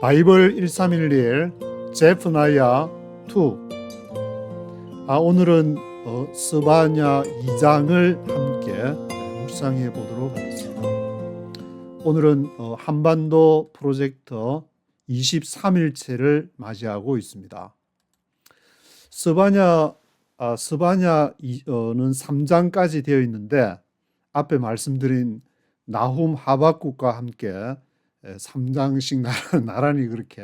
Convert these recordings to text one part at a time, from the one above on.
바이블 1311 제프나야 2. 오늘은 스바냐 2장을 함께 묵상해 보도록 하겠습니다. 오늘은 한반도 프로젝터 23일째를 맞이하고 있습니다. 스바냐는 3장까지 되어 있는데 앞에 말씀드린 나훔 하박국과 함께 3장씩 나란히 그렇게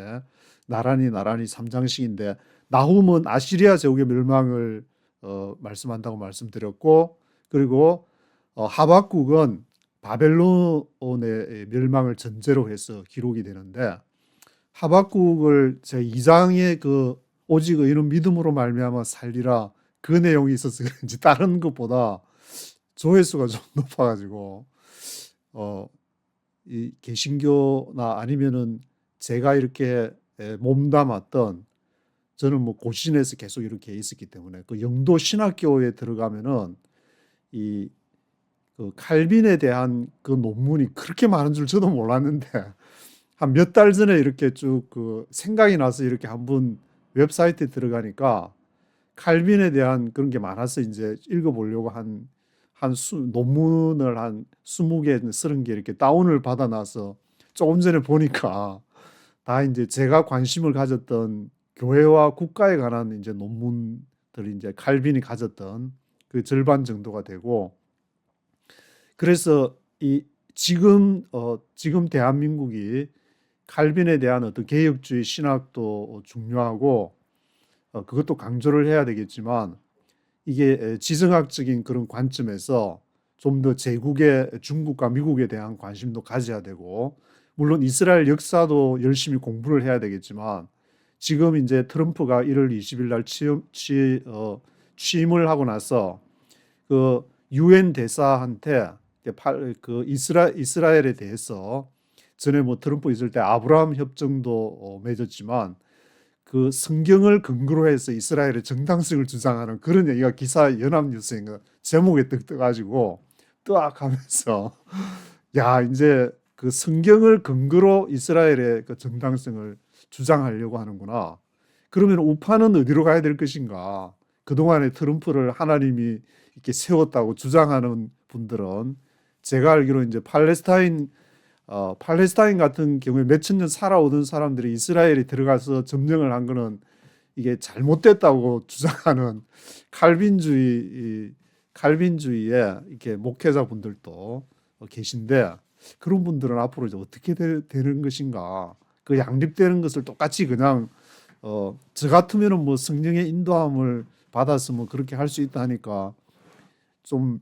나란히 3장씩인데, 나훔은 아시리아 제국의 멸망을 말씀한다고 말씀드렸고, 그리고 하박국은 바벨론의 멸망을 전제로 해서 기록이 되는데, 하박국을 제 2장의 오직 의인은 믿음으로 말미암아 살리라 그 내용이 있어서 그런지 다른 것보다 조회수가 좀 높아가지고 이 개신교나 아니면은 제가 이렇게 몸담았던, 저는 고신에서 계속 이렇게 있었기 때문에 그 영도 신학교에 들어가면은 이 칼빈에 대한 그 논문이 그렇게 많은 줄 저도 몰랐는데, 한 몇 달 전에 이렇게 쭉 생각이 나서 이렇게 한번 웹사이트에 들어가니까 칼빈에 대한 그런 게 많아서 이제 읽어보려고 논문을 한 20개, 30개 이렇게 다운을 받아놔서 조금 전에 보니까 다 이제 제가 관심을 가졌던 교회와 국가에 관한 이제 논문들이 이제 칼빈이 가졌던 그 절반 정도가 되고, 그래서 지금 대한민국이 칼빈에 대한 어떤 개혁주의 신학도 중요하고 그것도 강조를 해야 되겠지만, 이게 지성학적인 그런 관점에서 좀 더 제국의 중국과 미국에 대한 관심도 가져야 되고, 물론 이스라엘 역사도 열심히 공부를 해야 되겠지만, 지금 이제 트럼프가 1월 20일 날 취임을 하고 나서 그 유엔 대사한테 이스라엘에 대해서, 전에 트럼프 있을 때 아브라함 협정도 맺었지만 그 성경을 근거로 해서 이스라엘의 정당성을 주장하는 그런 얘기가 기사 연합뉴스에 제목에 떡 떠가지고 뜨악 하면서 야, 이제 그 성경을 근거로 이스라엘의 그 정당성을 주장하려고 하는구나. 그러면 우파는 어디로 가야 될 것인가? 그동안에 트럼프를 하나님이 이렇게 세웠다고 주장하는 분들은, 제가 알기로 이제 팔레스타인 같은 경우에 몇천 년 살아오던 사람들이 이스라엘에 들어가서 점령을 한 거는 이게 잘못됐다고 주장하는 칼빈주의의 이렇게 목회자분들도 계신데, 그런 분들은 앞으로 이제 어떻게 되는 것인가? 그 양립되는 것을 똑같이 그냥 저 같으면은 성령의 인도함을 받아서 그렇게 할 수 있다 하니까 좀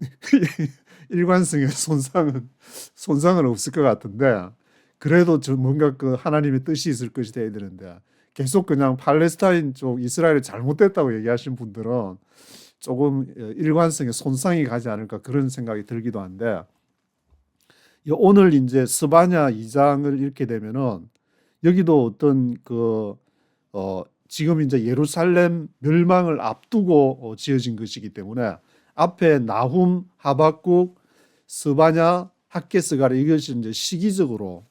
일관성에 손상은 없을 것 같은데, 그래도 뭔가 하나님의 뜻이 있을 것이 돼야 되는데, 계속 그냥 팔레스타인 쪽 이스라엘이 잘못됐다고 얘기하신 분들은 조금 일관성에 손상이 가지 않을까 그런 생각이 들기도 한데, 오늘 이제 스바냐 2장을 읽게 되면은 여기도 어떤 지금 이제 예루살렘 멸망을 앞두고 지어진 것이기 때문에 앞에 나훔, 하박국, 스바냐, 학개스가 이것이 이제 시기적으로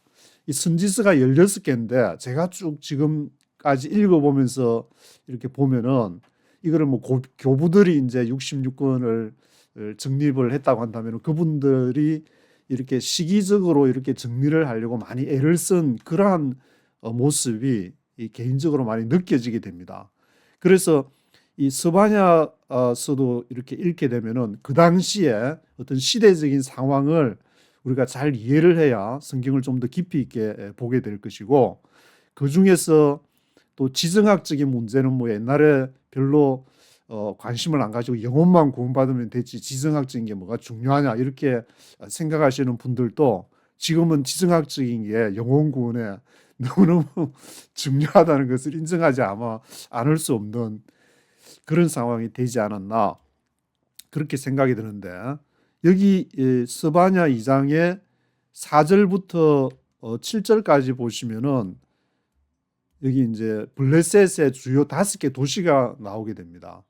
이 선지서가 16개인데, 제가 쭉 지금까지 읽어보면서 이렇게 보면은 이거를 교부들이 이제 66권을 정립을 했다고 한다면, 그분들이 이렇게 시기적으로 이렇게 정리를 하려고 많이 애를 쓴 그러한 모습이 개인적으로 많이 느껴지게 됩니다. 그래서 이 스바냐서도 이렇게 읽게 되면은 그 당시에 어떤 시대적인 상황을 우리가 잘 이해를 해야 성경을 좀 더 깊이 있게 보게 될 것이고, 그 중에서 또 지성학적인 문제는 옛날에 별로 관심을 안 가지고 영혼만 구원받으면 되지 지성학적인 게 뭐가 중요하냐 이렇게 생각하시는 분들도, 지금은 지성학적인 게 영혼 구원에 너무너무 중요하다는 것을 인정하지 않을 수 없는 그런 상황이 되지 않았나 그렇게 생각이 드는데, 여기 스바냐 2장의 4절부터 7절까지 보시면은 여기 이제 블레셋의 주요 5개 도시가 나오게 됩니다.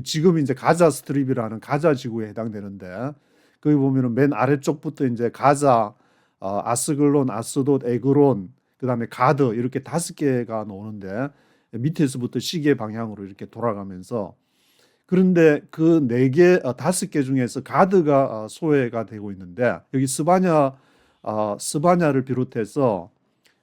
지금 이제 가자 스트립이라는 가자 지구에 해당되는데, 거기 보면은 맨 아래쪽부터 이제 가자, 아스글론, 아스돗, 에그론, 그다음에 가드 이렇게 5개가 나오는데 밑에서부터 시계 방향으로 이렇게 돌아가면서 그런데 그 4개, 5개 중에서 가드가 소외가 되고 있는데 여기 스바냐를 비롯해서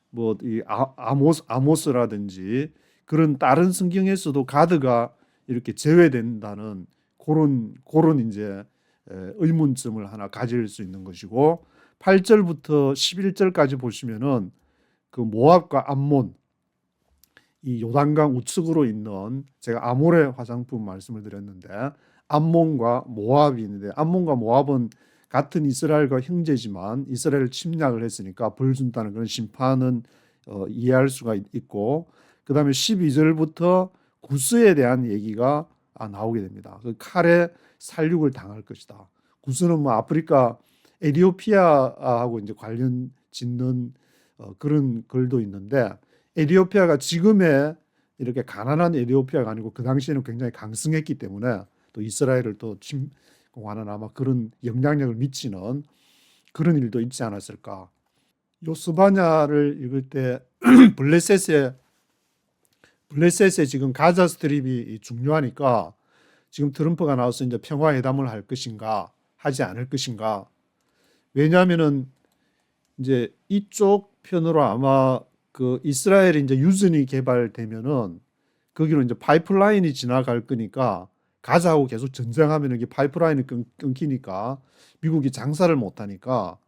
뭐 이 아모스라든지 그런 다른 성경에서도 가드가 이렇게 제외된다는 그런 이제 의문점을 하나 가질 수 있는 것이고 8절부터 11절까지 보시면은 그 모압과 암몬 이 요단강 우측으로 있는 제가 아모레 화장품 말씀을 드렸는데 암몬과 모압이 있는데 암몬과 모압은 같은 이스라엘과 형제지만 이스라엘을 침략을 했으니까 벌 준다는 그런 심판은 이해할 수가 있고 그 다음에 12절부터 구스에 대한 얘기가 나오게 됩니다. 그 칼에 살육을 당할 것이다. 구스는 뭐 아프리카 에티오피아하고 이제 관련 짓는 그런 글도 있는데 에티오피아가 지금의 이렇게 가난한 에티오피아가 아니고 그 당시에는 굉장히 강성했기 때문에 또 이스라엘을 또 침공하는 아마 그런 영향력을 미치는 그런 일도 있지 않았을까. 요스바냐를 읽을 때 블레셋의 지금 가자 스트립이 중요하니까 지금 트럼프가 나와서 이제 평화회담을 할 것인가 하지 않을 것인가. 왜냐하면은 이제 이쪽 편으로 아마 그 이스라엘이 이제 유전이 개발되면은 거기로 이제 파이프라인이 지나갈 거니까 가자하고 계속 전쟁하면 이게 파이프라인이 끊기니까 미국이 장사를 못 하니까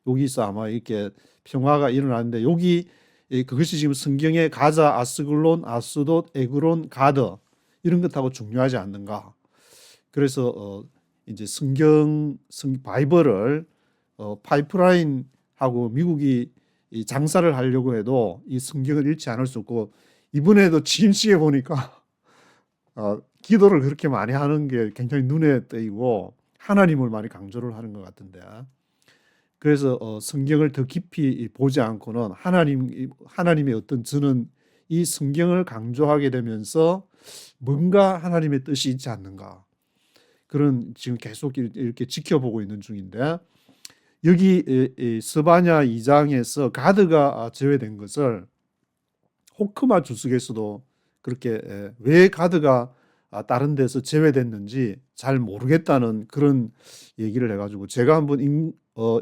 여기서 아마 이렇게 평화가 일어나는데 여기 그것이 지금 성경의 가자, 아스글론, 아스돗, 에그론, 가드 이런 것하고 중요하지 않는가. 그래서 이제 바이블을 파이프라인하고 미국이 이 장사를 하려고 해도 이 성경을 읽지 않을 수 없고 이번에도 취임식에 보니까 기도를 그렇게 많이 하는 게 굉장히 눈에 띄고 하나님을 많이 강조를 하는 것 같은데 그래서 성경을 더 깊이 보지 않고는 하나님의 어떤 저는 이 성경을 강조하게 되면서 뭔가 하나님의 뜻이 있지 않는가 그런 지금 계속 이렇게 지켜보고 있는 중인데 여기 스바냐 2장에서 가드가 제외된 것을 호크마 주석에서도 그렇게 왜 가드가 다른 데서 제외됐는지 잘 모르겠다는 그런 얘기를 해가지고 제가 한번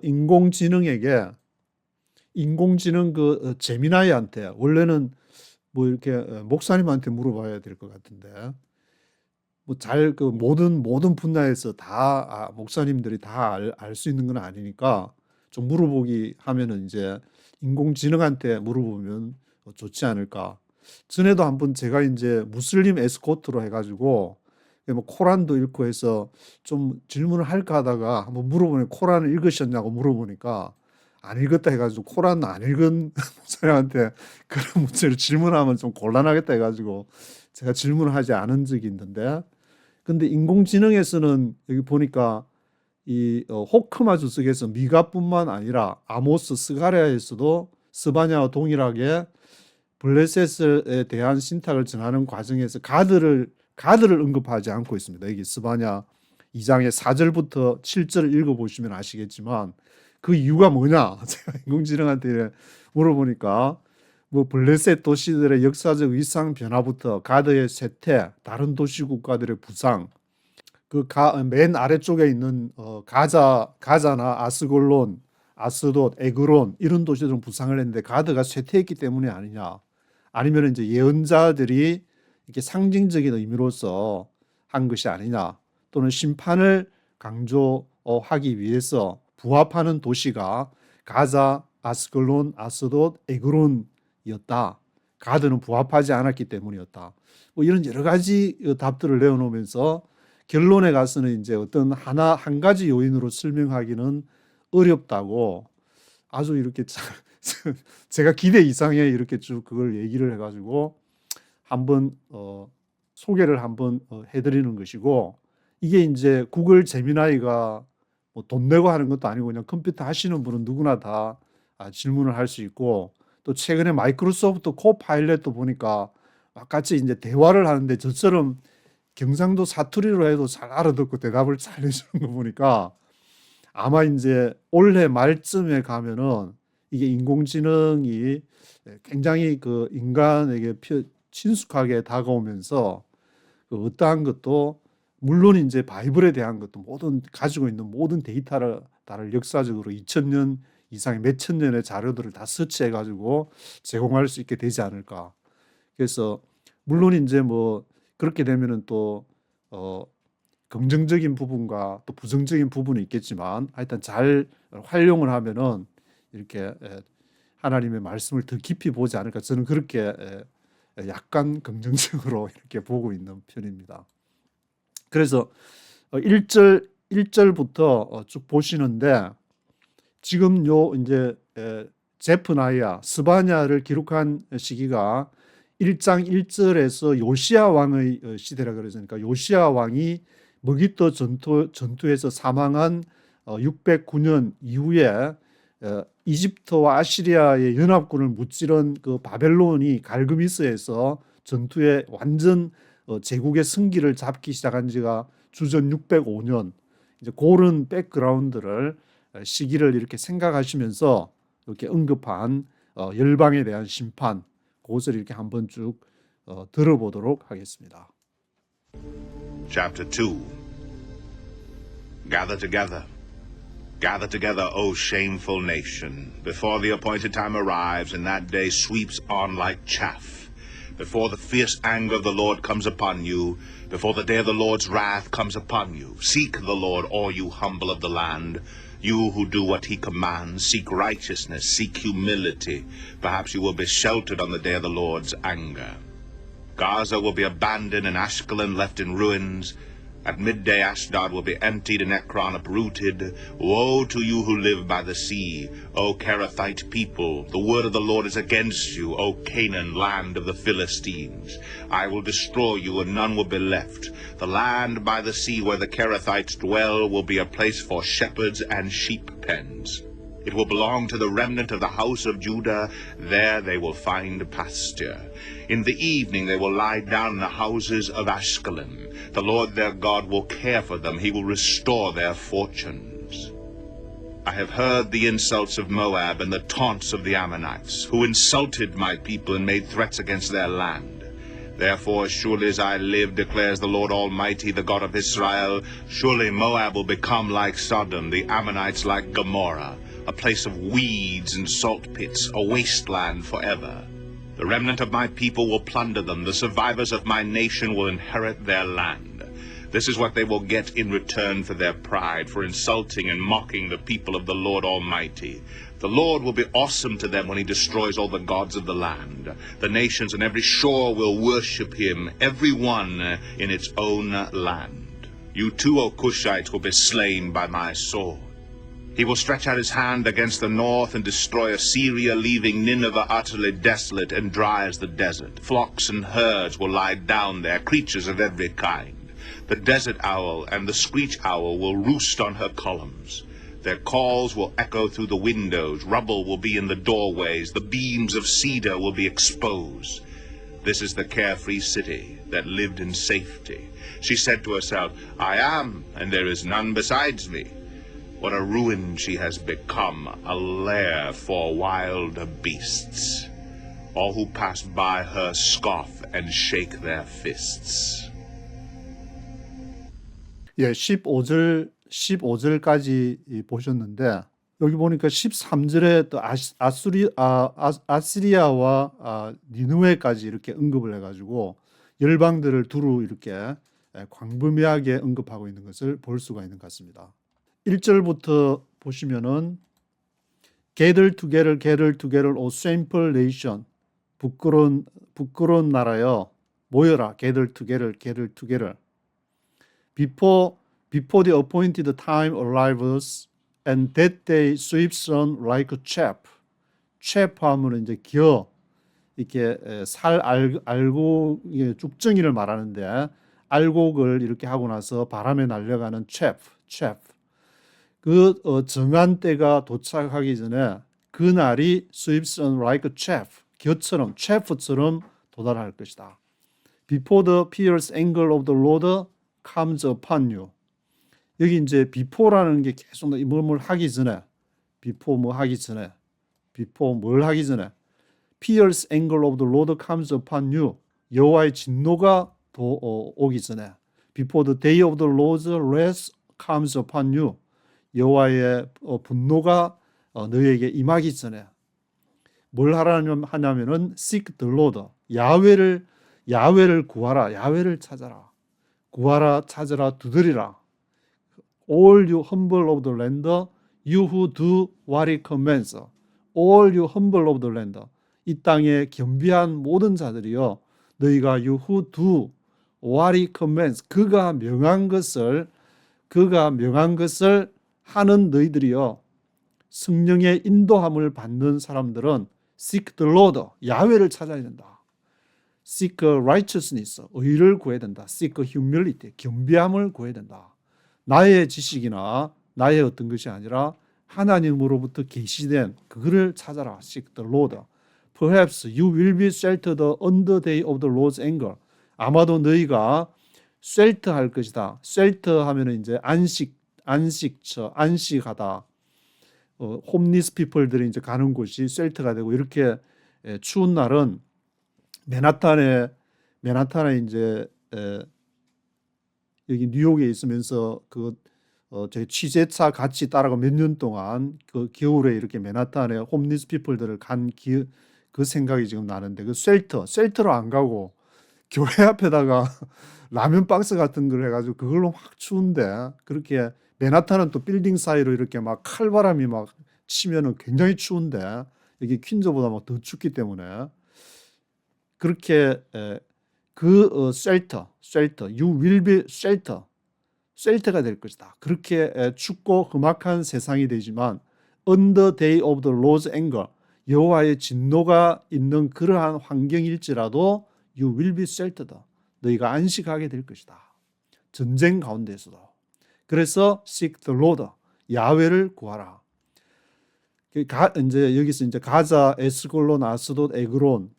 인공지능 그 제미나이한테 원래는 뭐 이렇게 목사님한테 물어봐야 될 것 같은데 뭐 잘 그 모든 분야에서 다 목사님들이 다 알 수 있는 건 아니니까 좀 물어보기 하면은 이제 인공지능한테 물어보면 좋지 않을까. 전에도 한번 제가 이제 무슬림 에스코트로 해가지고 뭐 코란도 읽고 해서 좀 질문을 할까 하다가 한번 물어보니 코란을 읽으셨냐고 물어보니까 안 읽었다 해가지고 코란 안 읽은 목사님한테 그런 문제를 질문하면 좀 곤란하겠다 해가지고 제가 질문을 하지 않은 적이 있는데 근데 인공지능에서는 여기 보니까 이 호크마 주석에서 미가뿐만 아니라 아모스, 스가랴에서도 스바냐와 동일하게 블레셋에 대한 신탁을 전하는 과정에서 가드를 언급하지 않고 있습니다. 여기 스바냐 2장의 4절부터 7절을 읽어보시면 아시겠지만 그 이유가 뭐냐? 제가 인공지능한테 물어보니까 뭐 블레셋 도시들의 역사적 위상 변화부터 가드의 쇠퇴, 다른 도시 국가들의 부상, 그 맨 아래쪽에 있는 가자나 아스골론, 아스돗, 에그론 이런 도시들은 부상을 했는데 가드가 쇠퇴했기 때문이 아니냐? 아니면 이제 예언자들이 이렇게 상징적인 의미로서 한 것이 아니냐? 또는 심판을 강조하기 위해서 부합하는 도시가 가자, 아스글론, 아스돗, 에그론이었다. 가드는 부합하지 않았기 때문이었다. 뭐 이런 여러 가지 답들을 내어놓으면서 결론에 가서는 이제 어떤 한 가지 요인으로 설명하기는 어렵다고 아주 이렇게 제가 기대 이상의 이렇게 쭉 그걸 얘기를 해가지고 한번 소개를 한번 해드리는 것이고 이게 이제 구글 제미나이가 뭐 돈 내고 하는 것도 아니고 그냥 컴퓨터 하시는 분은 누구나 다 질문을 할 수 있고 또 최근에 마이크로소프트 코파일럿도 보니까 같이 이제 대화를 하는데 저처럼 경상도 사투리로 해도 잘 알아듣고 대답을 잘 해주는 거 보니까 아마 이제 올해 말쯤에 가면은 이게 인공지능이 굉장히 그 인간에게 친숙하게 다가오면서 그 어떠한 것도 물론 이제 바이블에 대한 것도 모든 가지고 있는 모든 데이터를 다를 역사적으로 2000년 이상의 몇천 년의 자료들을 다 서치해 가지고 제공할 수 있게 되지 않을까. 그래서 물론 이제 뭐 그렇게 되면은 또 긍정적인 부분과 또 부정적인 부분이 있겠지만 하여튼 잘 활용을 하면은 이렇게 하나님의 말씀을 더 깊이 보지 않을까. 저는 그렇게 약간 긍정적으로 이렇게 보고 있는 편입니다. 그래서 1절부터 쭉 보시는데 지금 요 이제 제프나야 스바냐를 기록한 시기가 1장 1절에서 요시야 왕의 시대라 그러니까 요시야 왕이 머기토 전투에서 사망한 609년 이후에 이집트와 아시리아의 연합군을 무찌른 그 바벨론이 갈그미스에서 전투에 완전 제국의 승기를 잡기 시작한 지가 주전 605년. 이제 그런 백그라운드를 시기를 이렇게 생각하시면서 이렇게 언급한 열방에 대한 심판, 그것을 이렇게 한번 쭉 들어보도록 하겠습니다. Chapter 2. Gather together. Gather together, O shameful nation, before the appointed time arrives and that day sweeps on like chaff, before the fierce anger of the Lord comes upon you, before the day of the Lord's wrath comes upon you. Seek the Lord, all you humble of the land, you who do what he commands. Seek righteousness, seek humility. Perhaps you will be sheltered on the day of the Lord's anger. Gaza will be abandoned and Ashkelon left in ruins. At midday Ashdod will be emptied and Ekron uprooted. Woe to you who live by the sea, O Kerathite people! The word of the Lord is against you, O Canaan, land of the Philistines. I will destroy you, and none will be left. The land by the sea where the Kerethites dwell will be a place for shepherds and sheep pens. It will belong to the remnant of the house of Judah. There they will find pasture. In the evening they will lie down in the houses of Ashkelon. The Lord their God will care for them. He will restore their fortunes. I have heard the insults of Moab and the taunts of the Ammonites, who insulted my people and made threats against their land. Therefore, as surely as I live, declares the Lord Almighty, the God of Israel, surely Moab will become like Sodom, the Ammonites like Gomorrah, a place of weeds and salt pits, a wasteland forever. The remnant of my people will plunder them. The survivors of my nation will inherit their land. This is what they will get in return for their pride, for insulting and mocking the people of the Lord Almighty. The Lord will be awesome to them when he destroys all the gods of the land. The nations on every shore will worship him, every one in its own land. You too, O Cushites, will be slain by my sword. He will stretch out his hand against the north and destroy Assyria, leaving Nineveh utterly desolate and dry as the desert. Flocks and herds will lie down there, creatures of every kind. The desert owl and the screech owl will roost on her columns. Their calls will echo through the windows. Rubble will be in the doorways. The beams of cedar will be exposed. This is the carefree city that lived in safety. She said to herself, I am, and there is none besides me. What a ruin she has become, a lair for wild beasts. All who pass by her scoff and shake their fists. 예, 15절까지 보셨는데 여기 보니까 13절에 또 아시리아와 니느웨까지 이렇게 언급을 해가지고 열방들을 두루 이렇게 광범위하게 언급하고 있는 것을 볼 수가 있는 것 같습니다. 1절부터 보시면은 gather together, O shameful nation. 부끄러운 나라여 모여라. gather together. Before the appointed time arrives and that day sweeps on like a chaff. chaff 하면은 이제 이렇게 알곡 쭉정이를 말하는데 알곡을 이렇게 하고 나서 바람에 날려가는 chaff. 그 정한 때가 도착하기 전에 그 날이 sweeps on like a chaff, chaff처럼 도달할 것이다. Before the fierce anger of the Lord comes upon you. 여기 이제 before라는 게 계속 뭘 하기 전에, before 뭐 하기 전에, before 뭘 하기 전에 fierce anger of the Lord comes upon you. 여호와의 진노가 오기 전에 before the day of the Lord's wrath comes upon you. 여호와의 분노가 너희에게 임하기 전에 뭘 하냐면은 seek the Lord. 야훼를 구하라. 야훼를 찾아라. 구하라, 찾으라, 두드리라. All you humble of the land, you who do what he commands. All you humble of the land. 이 땅에 겸비한 모든 자들이여, 너희가 you who do what he commands. 그가 명한 것을 하는 너희들이여, 성령의 인도함을 받는 사람들은 seek the Lord. 야훼를 찾아야 된다. seek righteousness, 의를 구해야 된다. seek humility, 겸비함을 구해야 된다. 나의 지식이나 나의 어떤 것이 아니라 하나님으로부터 계시된 그거를 찾아라. seek the Lord. Perhaps you will be sheltered on the day of the Lord's anger. 아마도 너희가 쉘터할 것이다. 쉘터 하면은 이제 안식하다. 홈리스 피플들이 이제 가는 곳이 쉘터가 되고, 이렇게 추운 날은 맨하탄에 이제 여기 뉴욕에 있으면서 저희 취재차 같이 따라가 몇 년 동안 그 겨울에 이렇게 맨하탄에 홈리스 피플들을 그 생각이 지금 나는데, 그 쉘터로 안 가고 교회 앞에다가 라면 박스 같은 걸 해가지고 그걸로 확 추운데, 그렇게 맨하탄은 또 빌딩 사이로 이렇게 막 칼바람이 막 치면은 굉장히 추운데, 여기 퀸즈보다 막 더 춥기 때문에 그렇게 쉘터, you will be 쉘터가 될 것이다. 그렇게 춥고 험악한 세상이 되지만 on the day of the Lord's anger, 여호와의 진노가 있는 그러한 환경일지라도 you will be sheltered. 너희가 안식하게 될 것이다. 전쟁 가운데서도. 그래서 seek the Lord. 야훼를 구하라. 이제 여기서 이제 가자, 에스골론, 아스돗, 에그론.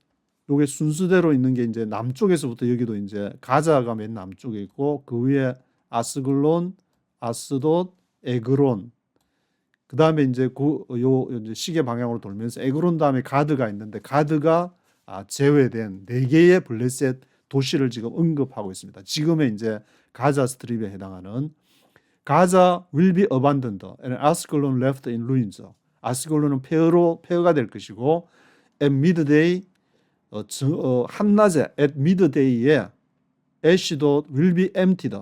요게 순서대로 있는 게 이제 남쪽에서부터 여기도 이제 가자가 맨 남쪽에 있고, 그 위에 아스글론, 아스돗, 에그론. 그 다음에 이제 이제 시계 방향으로 돌면서 에그론 다음에 가드가 있는데, 가드가 제외된 4개의 블레셋 도시를 지금 언급하고 있습니다. 지금의 이제 가자 스트립에 해당하는 가자 will be abandoned and Ascalon left in ruins. 아스글론은 폐허가 될 것이고, at midday 한낮에 at midday에 에시돗 will be emptied.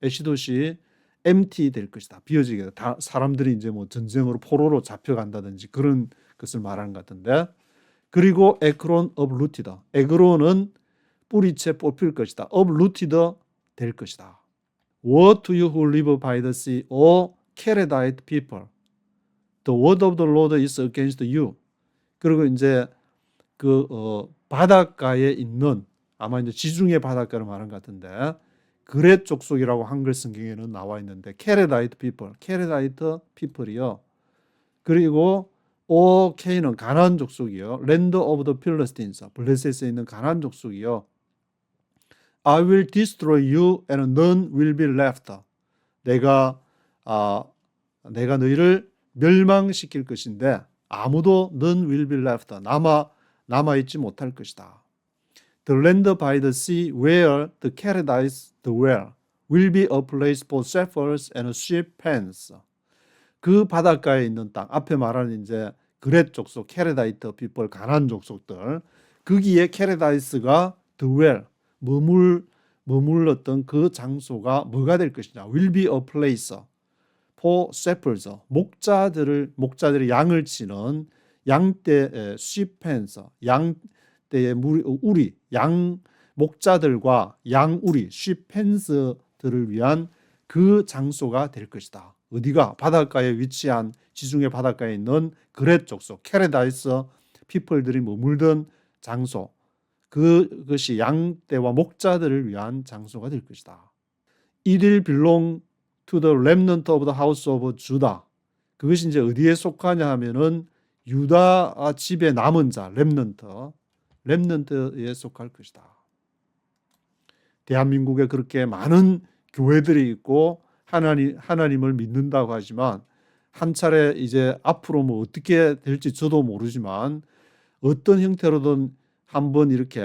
에시돗이 empty 될 것이다. 비어지게 다 사람들이 이제 뭐 전쟁으로 포로로 잡혀간다든지 그런 것을 말하는 것 같은데, 그리고 에크론 uprooted. 에그론은 뿌리채 뽑힐 것이다. uprooted 될 것이다. Woe to you who live by the sea, O Keredite people. The word of the Lord is against you. 그리고 이제 바닷가에 있는, 아마 이제 지중해 바닷가를 말하는 것 같은데, 그렛 족속이라고 한글 성경에는 나와 있는데, Keredite people, Keredite people이요. 그리고 O K는 가나안 족속이요. Land of the Philistines, 블레셋에 있는 가나안 족속이요. I will destroy you and none will be left. 내가 너희를 멸망시킬 것인데 아무도 none will be left. 남아 있지 못할 것이다. The land by the sea where the Keredites dwell will be a place for shepherds and sheep pens. 그 바닷가에 있는 땅, 앞에 말하는 이제 그렛 족속, 케레다이트 people, 가나안 족속들, 거기에 케레다이스가 dwell, 머물렀던 그 장소가 뭐가 될 것이냐? Will be a place for shepherds, 목자들이 양을 치는 양떼 sheep pens, 양떼의 우리, 양 목자들과 양우리 sheep pens들을 위한 그 장소가 될 것이다. 어디가? 바닷가에 위치한 지중해 바닷가에 있는 그렛 족속, 케레다이스 피플들이 머물던 장소, 그것이 양떼와 목자들을 위한 장소가 될 것이다. It will belong to the remnant of the house of Judah. 그것이 이제 어디에 속하냐 하면은 유다 집에 남은 자, 렘넌트에 속할 것이다. 대한민국에 그렇게 많은 교회들이 있고 하나님을 믿는다고 하지만 한 차례 이제 앞으로 뭐 어떻게 될지 저도 모르지만 어떤 형태로든 한번 이렇게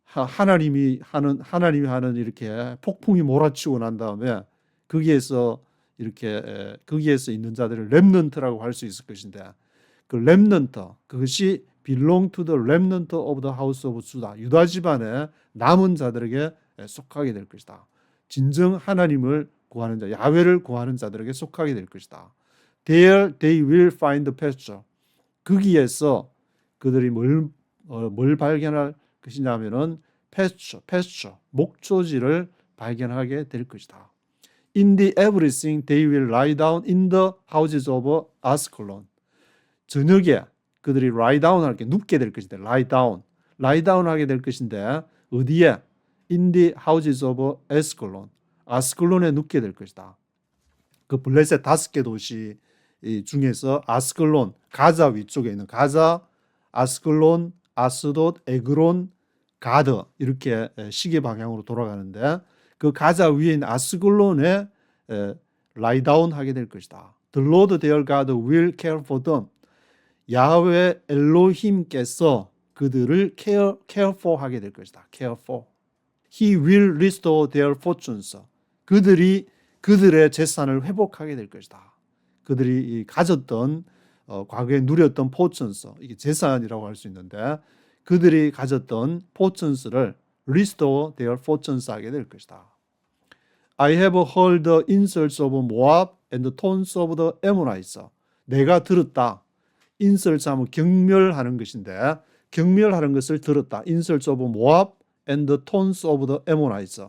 하나님이 하는 이렇게 폭풍이 몰아치고 난 다음에 거기에서 이렇게 거기에서 있는 자들을 렘넌트라고 할 수 있을 것인데 그 렘넌트 그것이 belong to the remnant of the house of Judah 유다 집안의 남은 자들에게 속하게 될 것이다. 진정 하나님을 구하는 자, 야훼를 구하는 자들에게 속하게 될 것이다. There they will find pasture. 거기에서 그들이 뭘 발견할 것이냐 하면은 pasture, 목초지를 발견하게 될 것이다. In the everything they will lie down in the houses of Ascalon. 저녁에 그들이 lie down 할 게 눕게 될 것인데 lie down 하게 될 것인데 어디에? In the houses of Ascalon. 아스클론에 눕게 될 것이다. 그 블레셋 5개 도시 중에서 아스클론, 가자 위쪽에 있는 가자, 아스클론, 아스돗, 에그론, 가드 이렇게 시계 방향으로 돌아가는데 그 가자 위에 있는 아스클론에 lie down 하게 될 것이다. The Lord their God will care for them. 야훼 엘로힘께서 그들을 care for 하게 될 것이다. care for. He will restore their fortunes. 그들이 그들의 재산을 회복하게 될 것이다. 그들이 가졌던 과거에 누렸던 fortunes, 이게 재산이라고 할 수 있는데 그들이 가졌던 fortunes를 restore their fortunes 하게 될 것이다. I have heard the insults of Moab and the taunts of the Ammonites. 내가 들었다. insults 하면 경멸하는 것인데 경멸하는 것을 들었다. insults of Moab and the taunts of the Ammonites.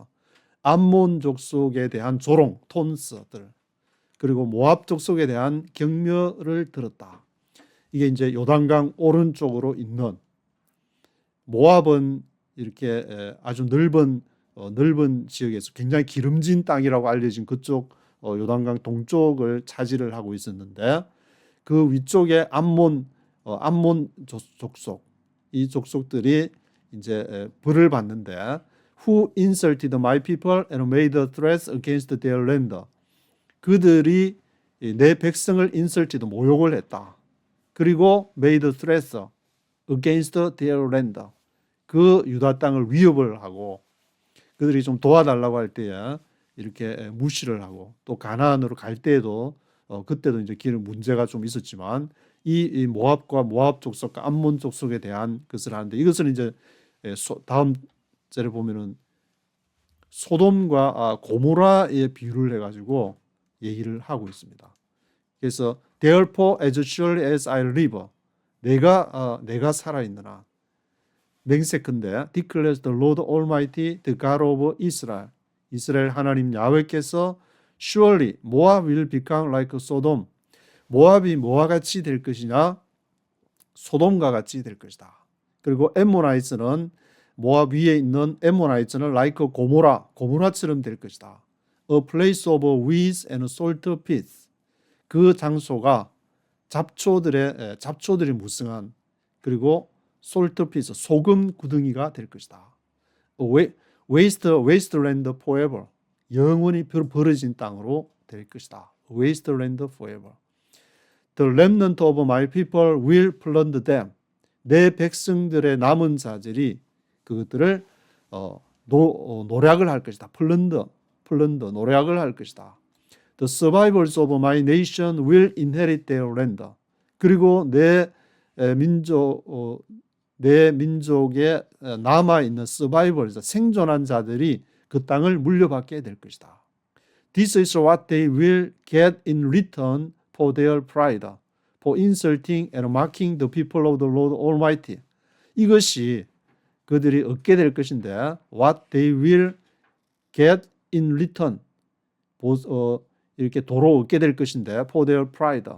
암몬 족속에 대한 조롱, 톤스들 그리고 모압 족속에 대한 경멸을 들었다. 이게 이제 요단강 오른쪽으로 있는 모압은 이렇게 아주 넓은 지역에서 굉장히 기름진 땅이라고 알려진 그쪽 요단강 동쪽을 차지를 하고 있었는데 그 위쪽에 암몬 족속 이 족속들이 이제 벌을 받는데 Who insulted my people and made threats against their land. 그들이 내 백성을 insulted 모욕을 했다. 그리고 made threats against their land. 그 유다 땅을 위협을 하고 그들이 좀 도와달라고 할 때에 이렇게 무시를 하고 또 가나안으로 갈 때에도 그때도 이제 길 문제가 좀 있었지만 이 모압과 모압 족속과 암몬 족속에 대한 것을 하는데 이것은 이제 다음 절에 보면은 소돔과 고모라의 비유를 해가지고 얘기를 하고 있습니다. 그래서 therefore as surely as I live 내가 살아있느나 맹세컨대 declares the Lord Almighty the God of Israel 이스라엘 하나님 야훼께서 surely 모압 will become like Sodom 모압이 뭐와 같이 될 것이냐 소돔과 같이 될 것이다. 그리고 엠모나이츠는 모압 위에 있는 엠모나이츠는 like 고모라처럼 될 것이다. A place of weeds and salt pits. 그 장소가 잡초들이 무성한 그리고 salt pits 소금 구덩이가 될 것이다. wasteland forever. 영원히 벌어진 땅으로 될 것이다. wasteland forever. The remnant of my people will plunder them. 내 백성들의 남은 자들이 그것들을 노략을 할 것이다. 플런더 노략을 할 것이다. The survivors of my nation will inherit their land. 그리고 내 민족에 남아 있는 survivors 생존한 자들이 그 땅을 물려받게 될 것이다. This is what they will get in return for their pride, for insulting and mocking the people of the Lord Almighty. 이것이 그들이 얻게 될 것인데 what they will get in return 이렇게 도로 얻게 될 것인데 for their pride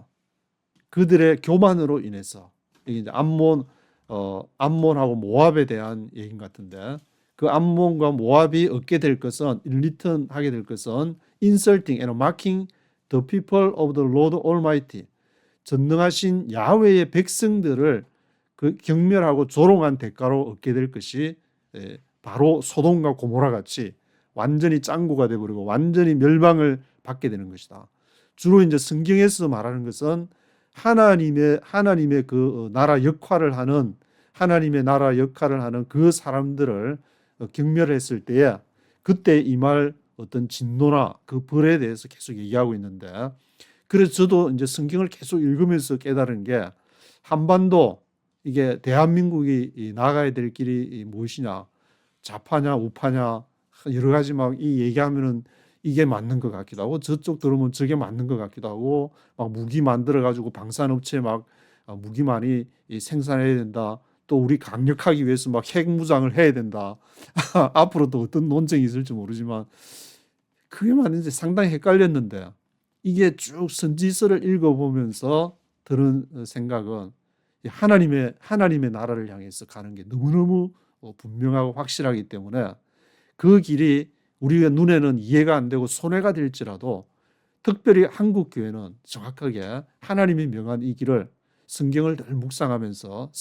그들의 교만으로 인해서 이게 이제 암몬하고 모압에 대한 얘기인 같은데 그 암몬과 모압이 얻게 될 것은 in return 하게 될 것은 insulting and mocking the people of the Lord Almighty 전능하신 야훼의 백성들을 그 경멸하고 조롱한 대가로 얻게 될 것이 바로 소돔과 고모라 같이 완전히 짱구가 되어버리고 완전히 멸망을 받게 되는 것이다. 주로 이제 성경에서 말하는 것은 하나님의 그 나라 역할을 하는 하나님의 나라 역할을 하는 그 사람들을 경멸했을 때에 그때 임할 어떤 진노나 그 벌에 대해서 계속 얘기하고 있는데, 그래서 저도 이제 성경을 계속 읽으면서 깨달은 게 한반도 이게 대한민국이 나가야 될 길이 무엇이냐, 좌파냐 우파냐 여러 가지 막 이 얘기하면은 이게 맞는 것 같기도 하고 저쪽 들으면 저게 맞는 것 같기도 하고 막 무기 만들어 가지고 방산업체 막 무기 많이 생산해야 된다. 또 우리 강력하기 위해서 막 핵무장을 해야 된다. 앞으로도 어떤 논쟁이 있을지 모르지만 그게 맞는지 상당히 헷갈렸는데, 이게 쭉 선지서를 읽어보면서 들은 생각은 하나님의 나라를 향해서 가는 게 너무너무 분명하고 확실하기 때문에 그 길이 우리의 눈에는 이해가 안 되고 손해가 될지라도 특별히 한국 교회는 정확하게 하나님이 명한 이 길을 성경을 늘 묵상하면서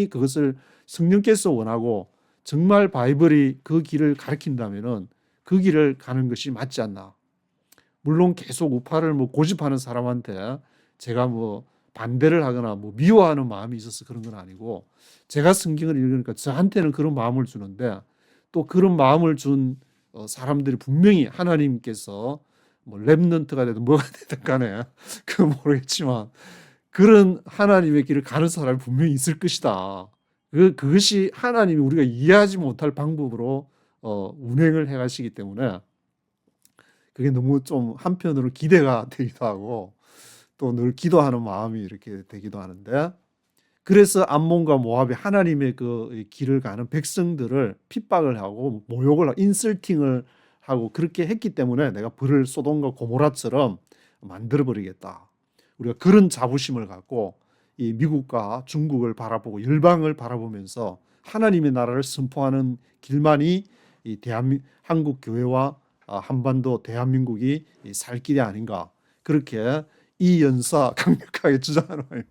그것을 성령께서 원하고 정말 바이블이 그 길을 가르친다면은 그 길을 가는 것이 맞지 않나. 물론 계속 우파를 고집하는 사람한테 제가 반대를 하거나 미워하는 마음이 있어서 그런 건 아니고, 제가 성경을 읽으니까 저한테는 그런 마음을 주는데, 또 그런 마음을 준 사람들이 분명히 하나님께서 렘넌트가 되든 뭐가 되든 간에 그건 모르겠지만 그런 하나님의 길을 가는 사람이 분명히 있을 것이다. 그것이 하나님이 우리가 이해하지 못할 방법으로 운행을 해가시기 때문에 그게 너무 좀 한편으로 기대가 되기도 하고 또 늘 기도하는 마음이 이렇게 되기도 하는데, 그래서 암몬과 모압이 하나님의 그 길을 가는 백성들을 핍박을 하고 모욕을 하고 인설팅을 하고 그렇게 했기 때문에 내가 불을 소돔과 고모라처럼 만들어 버리겠다. 우리가 그런 자부심을 갖고 이 미국과 중국을 바라보고 열방을 바라보면서 하나님의 나라를 선포하는 길만이 이 한국 교회와 한반도 대한민국이 살 길이 아닌가, 그렇게 이 연사 강력하게 주장하는 거예요.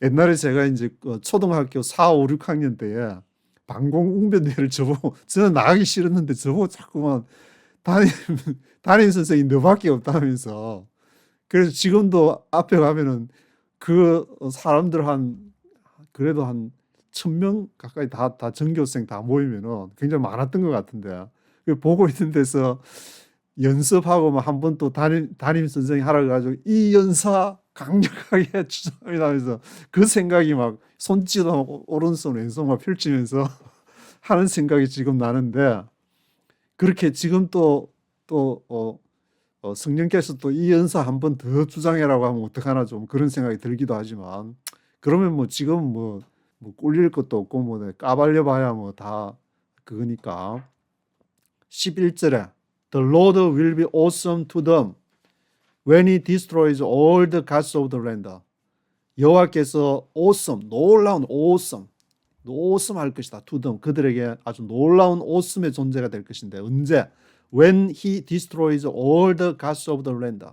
옛날에 제가 이제 초등학교 4, 5, 6학년 때에 방공웅변대회를 저보고, 저는 나가기 싫었는데 저보고 자꾸만 담임 선생이 너밖에 없다면서. 그래서 지금도 앞에 가면은 그 사람들 그래도 한 1,000명 가까이 다 전교생 다 모이면은 굉장히 많았던 것 같은데, 보고 있는 데서 연습하고 한 번 또 담임 선생이 하라고 가지고 이 연사 강력하게 주장을 하면서 그 생각이 막 손짓도 오른손 왼손 막 펼치면서 하는 생각이 지금 나는데, 그렇게 지금 또 성령께서 또 이 연사 한 번 더 주장해라고 하면 어떡하나 좀 그런 생각이 들기도 하지만, 그러면 지금 꿀릴 것도 없고 까발려 봐야 다 그거니까. 11절에 The Lord will be awesome to them when he destroys all the gods of the land. 여호와께서 awesome, 놀라운 awesome 할 것이다. to them, 그들에게 아주 놀라운 awesome의 존재가 될 것인데, 언제? When he destroys all the gods of the land.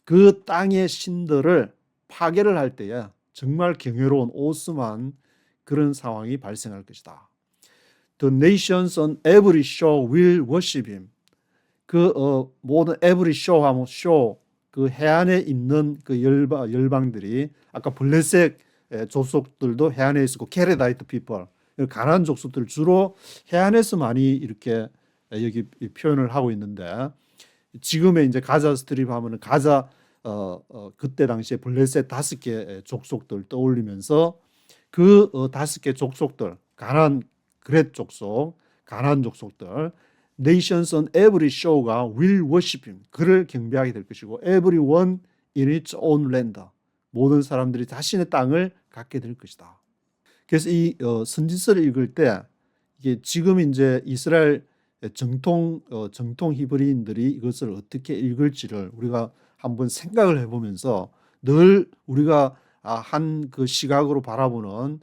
그 땅의 신들을 파괴를 할 때에 정말 경이로운 awesome한 그런 상황이 발생할 것이다. The nations on every shore will worship him. 모든 every shore 하면 shore, 그 해안에 있는 그 열방들이, 아까 블레셋 족속들도 해안에 있었고 케레다이트 피플, 가나안 족속들 주로 해안에서 많이 이렇게 여기 표현을 하고 있는데, 지금의 이제 가자 스트립 하면은 가자 그때 당시에 블레셋 5개 족속들 떠올리면서 그 5개 족속들, 가나안 그렛 족속, 가나안 족속들, nations on every shore가 will worship him, 그를 경배하게 될 것이고, everyone in its own land, 모든 사람들이 자신의 땅을 갖게 될 것이다. 그래서 이 선지서를 읽을 때 이게 지금 이제 이스라엘 정통 히브리인들이 이것을 어떻게 읽을지를 우리가 한번 생각을 해보면서, 늘 우리가 한 그 시각으로 바라보는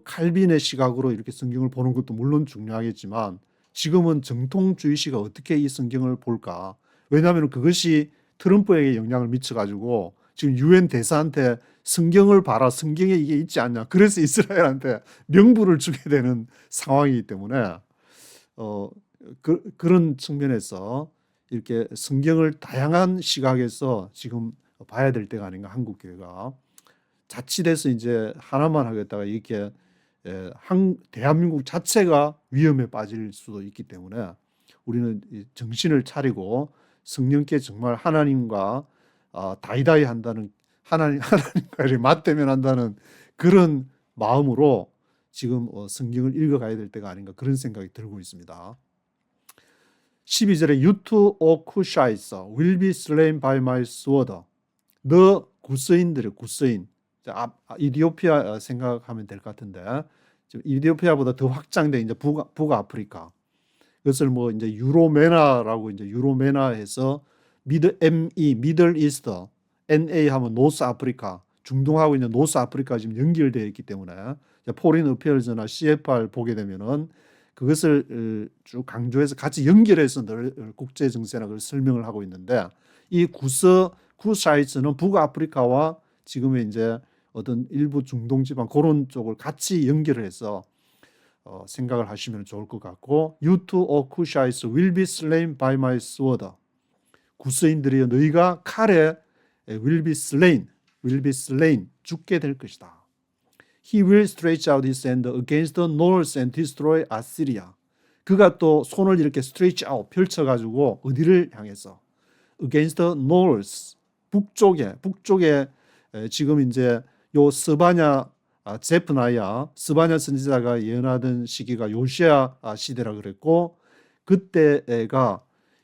칼빈의 시각으로 이렇게 성경을 보는 것도 물론 중요하겠지만, 지금은 정통주의시가 어떻게 이 성경을 볼까? 왜냐하면 그것이 트럼프에게 영향을 미쳐가지고 지금 유엔 대사한테 성경을 봐라, 성경에 이게 있지 않냐, 그래서 이스라엘한테 명부를 주게 되는 상황이기 때문에 그런 측면에서 이렇게 성경을 다양한 시각에서 지금 봐야 될 때가 아닌가, 한국 교회가. 자칫해서 이제 하나만 하겠다가 이렇게 대한민국 자체가 위험에 빠질 수도 있기 때문에 우리는 정신을 차리고 성령께 정말 하나님과 다이다이 한다는 하나님과 맞대면 한다는 그런 마음으로 지금 성경을 읽어가야 될 때가 아닌가, 그런 생각이 들고 있습니다. 12절에 You two, O Cushites, will be slain by my sword. 너 구스인들의 구스인, 이디오피아 생각하면 될 것 같은데, 지금 이디오피아보다 더 확장된 이제 북아프리카, 그것을 뭐 이제 유로메나라고 이제 유로메나해서 미들 이스트, NA 하면 노스 아프리카, 중동하고 이제 노스 아프리카 지금 연결되어 있기 때문에 포린 어페어즈나 CFR 보게 되면은 그것을 쭉 강조해서 같이 연결해서 늘 국제 정세나 그걸 설명을 하고 있는데, 이 구사이츠는 북아프리카와 지금의 이제 어떤 일부 중동 지방 그런 쪽을 같이 연결을 해서 생각을 하시면 좋을 것 같고, You two, O Cushites, will be slain by my sword. 구스인들이여 너희가 칼에 will be slain, 죽게 될 것이다. He will stretch out his hand against the north and destroy Assyria. 그가 또 손을 이렇게 stretch out, 펼쳐가지고 어디를 향해서? Against the north, 북쪽에 지금 이제 요 스바냐 제프나야, 스바냐 선지자가 예언하던 시기가 요시야 시대라 그랬고, 그때가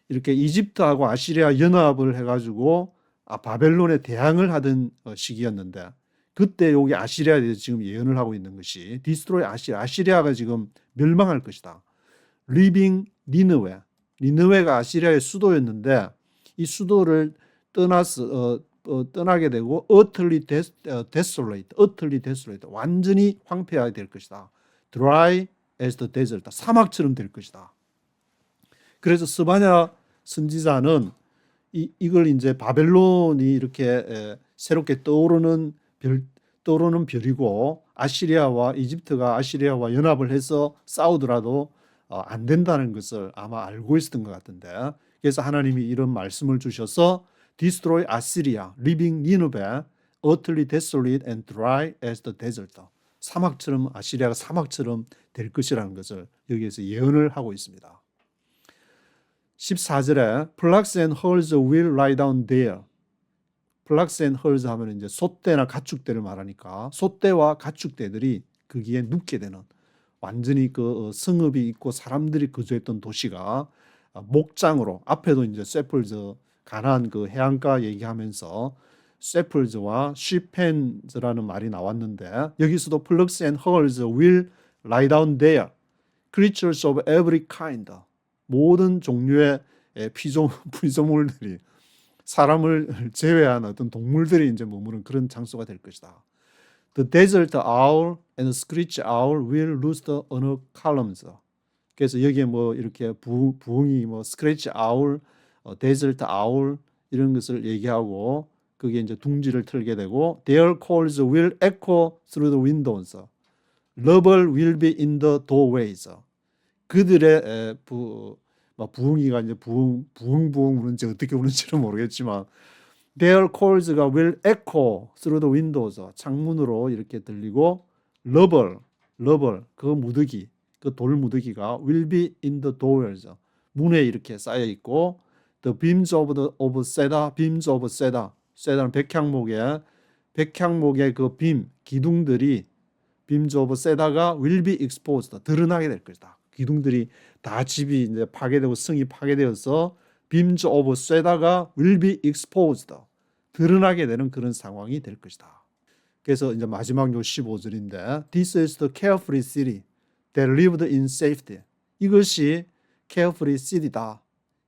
이렇게 이집트하고 아시리아 연합을 해가지고 바벨론에 대항을 하던 시기였는데, 그때 여기 아시리아에 대해서 지금 예언을 하고 있는 것이 디스트로이 아시리아가 지금 멸망할 것이다. 리빙 니느웨가 아시리아의 수도였는데 이 수도를 떠나게 되고 utterly desolate, 완전히 황폐하게 될 것이다. Dry as the desert, 사막처럼 될 것이다. 그래서 스바냐 선지자는 이걸 이제 바벨론이 이렇게 새롭게 떠오르는 별이고, 아시리아와 이집트가 아시리아와 연합을 해서 싸우더라도 안 된다는 것을 아마 알고 있었던 것 같은데, 그래서 하나님이 이런 말씀을 주셔서 Destroy Assyria, leaving Nineveh utterly desolate and dry as the desert. 사막처럼, 아시리아가 사막처럼 될 것이라는 것을 여기에서 예언을 하고 있습니다. 14절에 Flocks and herds will lie down there. Flocks and herds 하면 이제 소떼나 가축대를 말하니까 소떼와 가축대들이 거기에 눕게 되는, 완전히 그 성읍이 있고 사람들이 거주했던 도시가 목장으로, 앞에도 이제 셰플즈 가나안 그 해안가 얘기하면서 셰플즈와 쉬펜즈라는 말이 나왔는데, 여기서도 Flocks and herds will lie down there. Creatures of every kind. 모든 종류의 피조물들이, 사람을 제외한 어떤 동물들이 이제 머무는 그런 장소가 될 것이다. The desert owl and the screech owl will roost on her columns. 그래서 여기에 뭐 이렇게 부흥이 뭐 screech owl, desert owl 이런 것을 얘기하고, 그게 이제 둥지를 틀게 되고, their calls will echo through the windows. Rubble will be in the doorways. 그들의 부흥이가 이제 부흥 우는지 어떻게 우는지는 모르겠지만, their calls가 will echo through the windows, 창문으로 이렇게 들리고, rubble 그 무더기, 그 돌 무더기가 will be in the doors, 문에 이렇게 쌓여 있고, the beams of cedar, 백향목의 그 기둥들이 beams of cedar가 will be exposed, 드러나게 될 것이다. 기둥들이 다 집이 이제 파괴되고 성이 파괴되어서 beams of cedar가 will be exposed, 드러나게 되는 그런 상황이 될 것이다. 그래서 이제 마지막 요 15절인데 This is the carefree city that lived in safety. 이것이 carefree city다.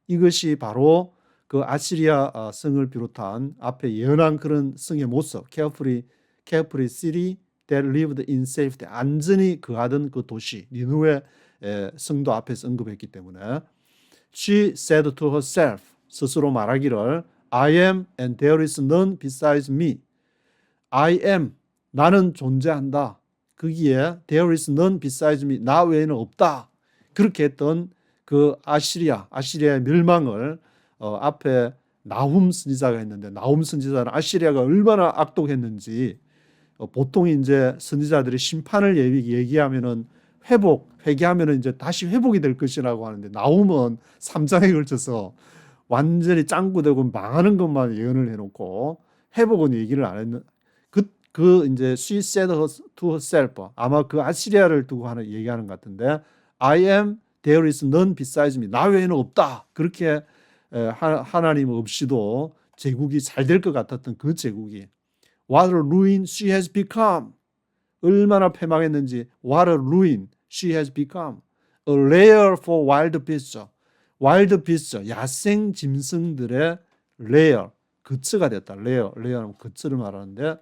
이것이 바로 그 아시리아 성을 비롯한 앞에 예언한 그런 성의 모습, carefree city that lived in safety. 안전히 거하던 그 도시, 니느웨 성도 앞에서 언급했기 때문에 She said to herself, 스스로 말하기를 I am and there is none besides me. I am, 나는 존재한다. 거기에 there is none besides me, 나 외에는 없다. 그렇게 했던 그 아시리아의 멸망을 앞에 나훔 선지자가 했는데 나훔 선지자는 아시리아가 얼마나 악독했는지 보통 이제 선지자들이 심판을 얘기하면은 회개하면은 이제 다시 회복이 될 것이라고 하는데 나훔은 3장에 걸쳐서 완전히 짱구되고 망하는 것만 예언을 해놓고 회복은 얘기를 안 했는. 그 이제 she said to herself 아마 그 아시리아를 두고 얘기하는 것 같은데 I am there is none besides me 나 외에는 없다. 그렇게 하나님 없이도 제국이 잘 될 것 같았던 그 제국이 What a ruin she has become. 얼마나 패망했는지 What a ruin she has become. A lair for wild beasts. wild beasts, 야생 짐승들의 lair, 거처가 됐다. lair는 거처를 말하는데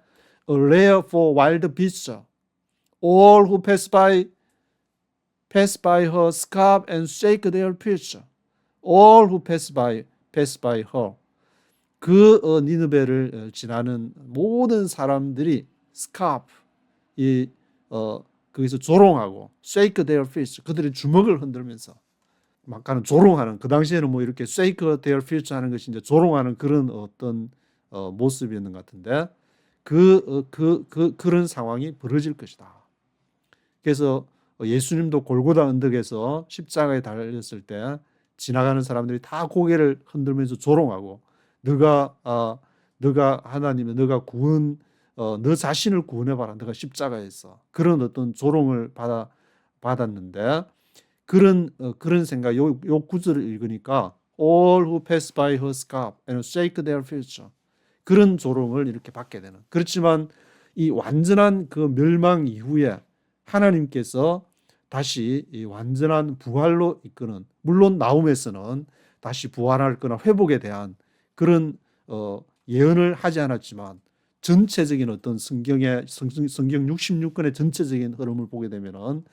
A lair for wild beasts. All who pass by her scarf and shake their fists. All who pass by her. 그 니느베를 지나는 모든 사람들이 스카프 거기서 조롱하고 shake their fists 그들의 주먹을 흔들면서 막가는 조롱하는 그 당시에는 뭐 이렇게 shake their fists 하는 것이 이제 조롱하는 그런 어떤 모습이었는 것 같은데 그런 상황이 벌어질 것이다. 그래서 예수님도 골고다 언덕에서 십자가에 달렸을 때 지나가는 사람들이 다 고개를 흔들면서 조롱하고 너가 하나님의 너가 너 자신을 구원해봐라. 너가 십자가에서 그런 어떤 조롱을 받았는데 그런 생각 요 구절을 읽으니까 all who pass by her scarf and shake their fists 그런 조롱을 이렇게 받게 되는. 그렇지만 이 완전한 그 멸망 이후에 하나님께서 다시 이 완전한 부활로 이끄는 물론 나훔에서는 다시 부활할 거나 회복에 대한 그런 예언을 하지 않았지만 전체적인 어떤 성경 66권의 전체적인 흐름을 보게 되면은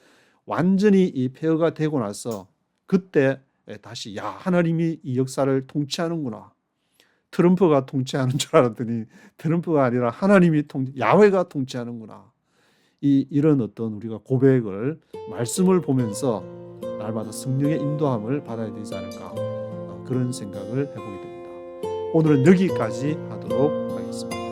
완전히 이 폐허가 되고 나서 그때 다시 하나님이 이 역사를 통치하는구나. 트럼프가 통치하는 줄 알았더니 트럼프가 아니라 하나님이 야훼가 통치하는구나. 이런 어떤 우리가 고백을 말씀을 보면서 날마다 성령의 인도함을 받아야 되지 않을까 그런 생각을 해보게 됩니다. 오늘은 여기까지 하도록 하겠습니다.